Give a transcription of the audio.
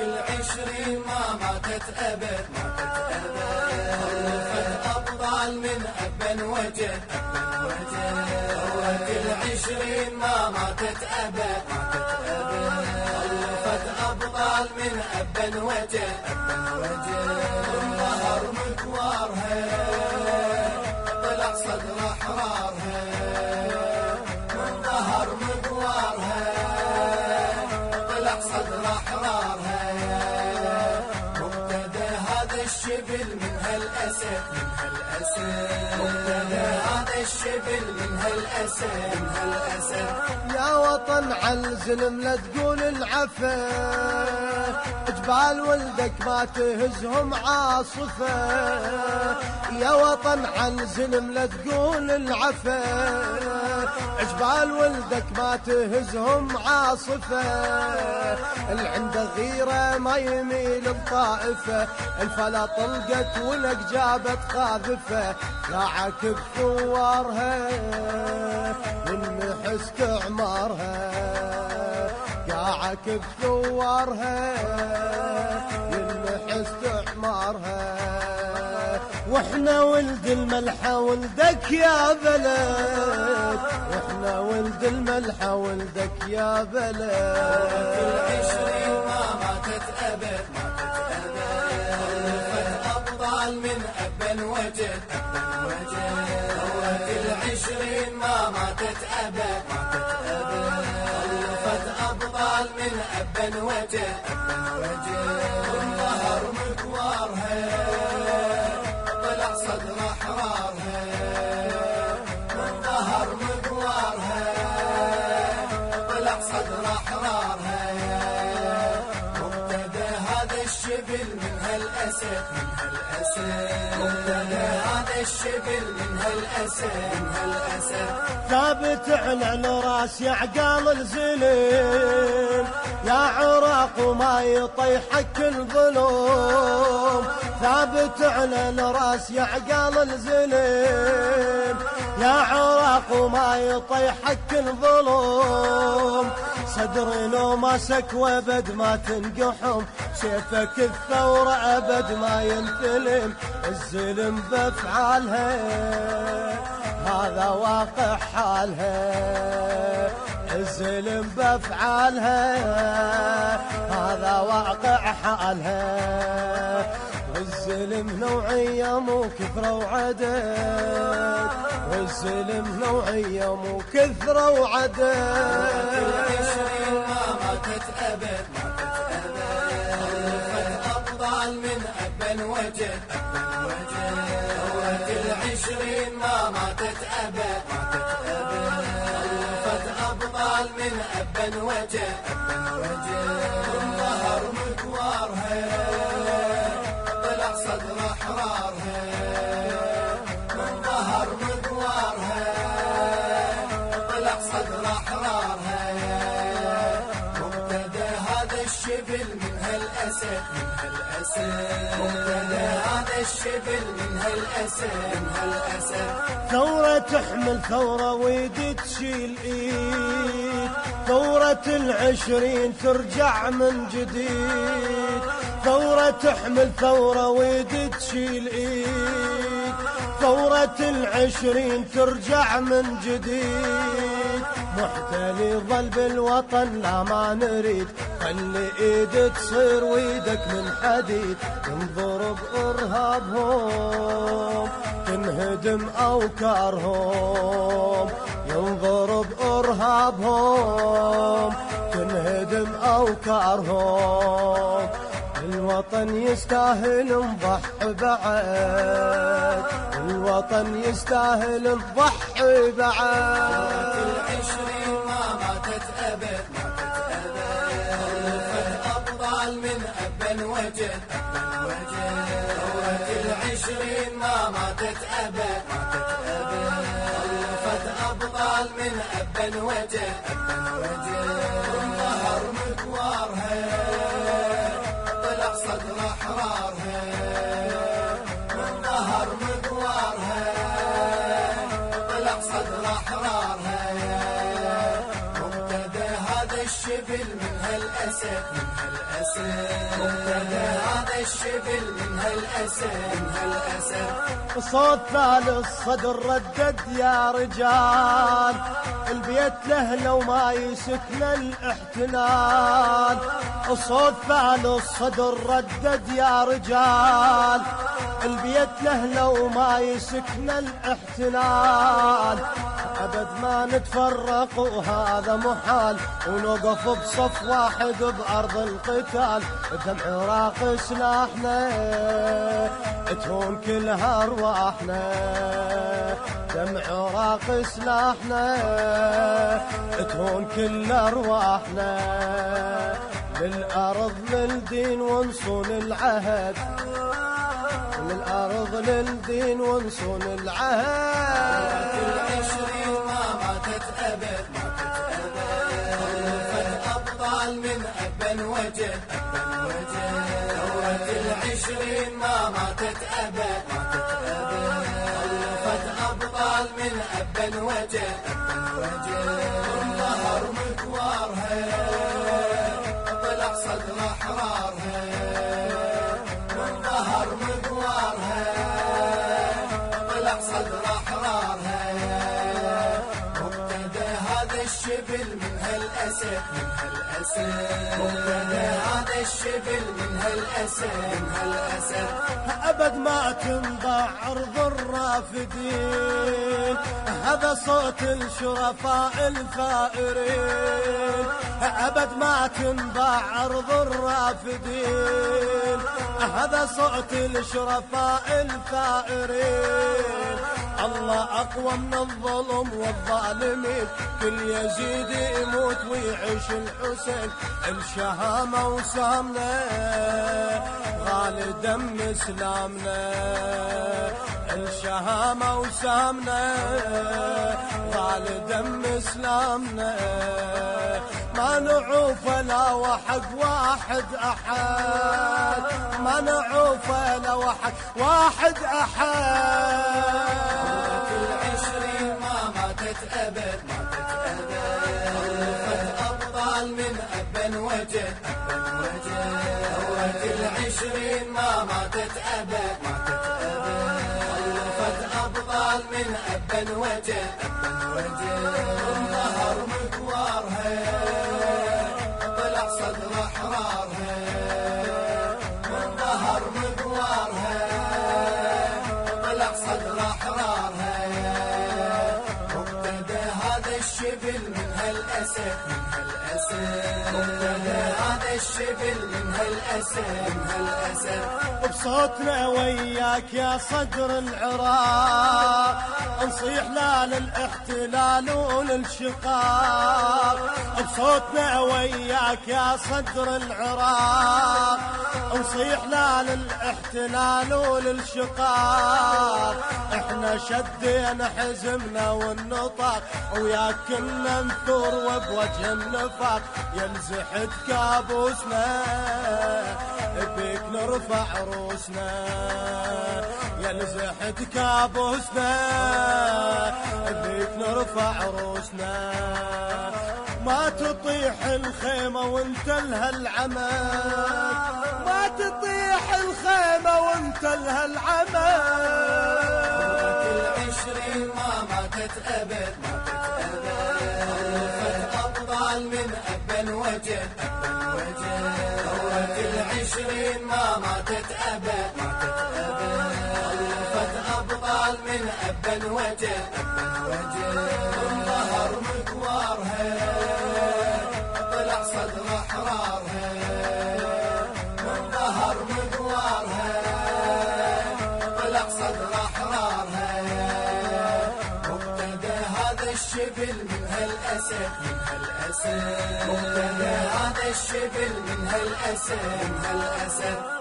العشرين ما ماتت أبد خلفت أبطال من أبا وجد ثورة العشرين ما ماتت أبد خلفت أبطال من أبا وجد ظهر مكوارها طلع صدر أحرارها من ظهر مكوارها طلع صدر أحرارها مبتدى هذا الشبل من هالأسد مبتدى هذا الشبل من هالأسد يا وطن عالزلم لا تقول العفا جبال ولدك ما تهزهم عاصفة يا وطن عالزلم لا تقول العفا جبال ولدك ما تهزهم عاصفة اللي عنده غيرة ما يميل الطائفة الفلا طلقت ولك جابت خاذفة يا عكب ثوارها من حست عمارها يا عكب ثوارها من حست عمارها واحنا ولد الملحة ولدك يا بلد واحنا ولد الملحة ولدك يا بلد العشرين ما ماتت أبد خلفت أبطال من أبا وجد ثورة العشرين ما ماتت أبد خلفت أبطال من أبا وجد ظهر مكوارها طلع صدر أحرارها من ظهر مكوارها طلع صدر أحرارها مبتدى هذا الشبل من هالأسد مبتدى هذا الشبل من هالأسد ثابت على الراس يا عقال الزلم يا عراق وما يطيحك الظلم ثابت على الراس يا عقال الزلم يا عراق وما يطيحك الظلم صدر لو ماسك وابد ما تنقحم سيفك الثورة أبد ما ينثلم الزلم بأفعالها هذا واقع حالها الزلم بأفعالها هذا واقع حالها والزلم نوعية مو كثرة وعدد والزلم نوعية مو كثرة وعدد العشرين ما ماتت أبد خلفت أبطال من أبا وجد ثورة العشرين ما ماتت أبد خلفت أبطال من أبا وجد ظهر مكوارها طلع صدر أحرارها من ظهر مكوارها طلع صدر أحرارها مبتدى هذا الشبل من هالأسد مبتدى هذا الشبل من هالأسد ثورة تحمل ثورة ويد تشيل ايد ثورة العشرين ترجع من جديد ثورة تحمل ثورة ويد تشيل ايد ثورة العشرين ترجع من جديد محتل يظل بالوطن لا ما نريد خلي ايد تصير ويدك من حديد تنضرب ارهابهم تنهدم اوكارهم ينضرب ارهابهم تنهدم اوكارهم الوطن يستاهل نضحي بعد الوطن يستاهل نضحي بعد العشرين ما ماتت أبد خلفت أبطال من أبا وجد ثورة العشرين ما ماتت أبد خلفت أبطال من أبا وجد ظهر مكوارها طلع صدر أحرارها من ظهر مكوارها طلع صدر أحرارها مبتدى هذا الشبل الشبل من هالأسد من هالأسد مبتدى هذا الشبل من هالأسد من هالأسد صوت ثالث صدر ردد يا رجال البيت له وما يسكن الاحتلال صوت ثالث صدر ردد يا رجال البيت له وما يسكن الاحتلال أبد ما نتفرق وهذا محال ونوقف بصف واحد بأرض القتال دمع راق سلاحنا تهون كلها أرواحنا دمع راق سلاحنا تهون كل أرواحنا للأرض للدين ونصون العهد للأرض للدين ونصون العهد العشرين ما ماتت أبد خلفت أبطال من أبا وجد ثورة العشرين ما ماتت أبد خلفت أبطال من أبا وجد ظهر مكوارها طلع صدر أحرارها من ظهر مكوارها طلع صدر أحرارها مبتدى هذا الشبل من هالأسد من هالأسد مبتدى هذا الشبل من هالأسد من هالأسد أبد ما تنضع عرض الرافدين هذا صوت الشرفاء الثائرين أبد ما تنضع عرض الرافدين هذا صوت الشرفاء الثائرين الله أقوى من الظلم والظالمين كل يزيد يموت ويعيش الحسين الشهامة وسامنا غالي دم اسلامنا الشهامة وسامنا غالي دم اسلامنا ما نعوف لا وحق واحد احد ما نعوف لا وحق واحد احد العشرين ما ماتت أبد خلفت أبطال من أبا وجد ثورة العشرين ما ماتت أبد خلفت أبطال من أبا وجد ظهر مكوارها طلع صدر أحرارها من ظهر مكوارها طلع صدر أحرارها مبتدى هذا الشبل من هالأسد من هالأسد مبتدى هذا الشبل من هالأسد من هالأسد بصوتنا وياك يا صدر العراق نصيح لا للاحتلال وللشقاق بصوتنا وياك يا صدر العراق نصيح لا للاحتلال وللشقاق احنا شدينا حزمنا والنطاق وياك كنا نثور وبوجه النفاق يلزحت كابوسنا بيك نرفع روسنا يلزحت كابوسنا بيك نرفع روسنا ما تطيح الخيمة وانت لها العمل ما تطيح الخيمة وانت لها العمل العشرين ما ماتت أبد خلفت أبطال من أبا وجد ثورة العشرين ما ماتت أبد خلفت أبطال من أبا وجد ظهر مكوارها طلع صدر أحرارها من ظهر مكوارها طلع صدر أحرارها مبتدى هذا الشبل من هالأسد من هالأسد مبتدى هذا الشبل من هالأسد من هالأسد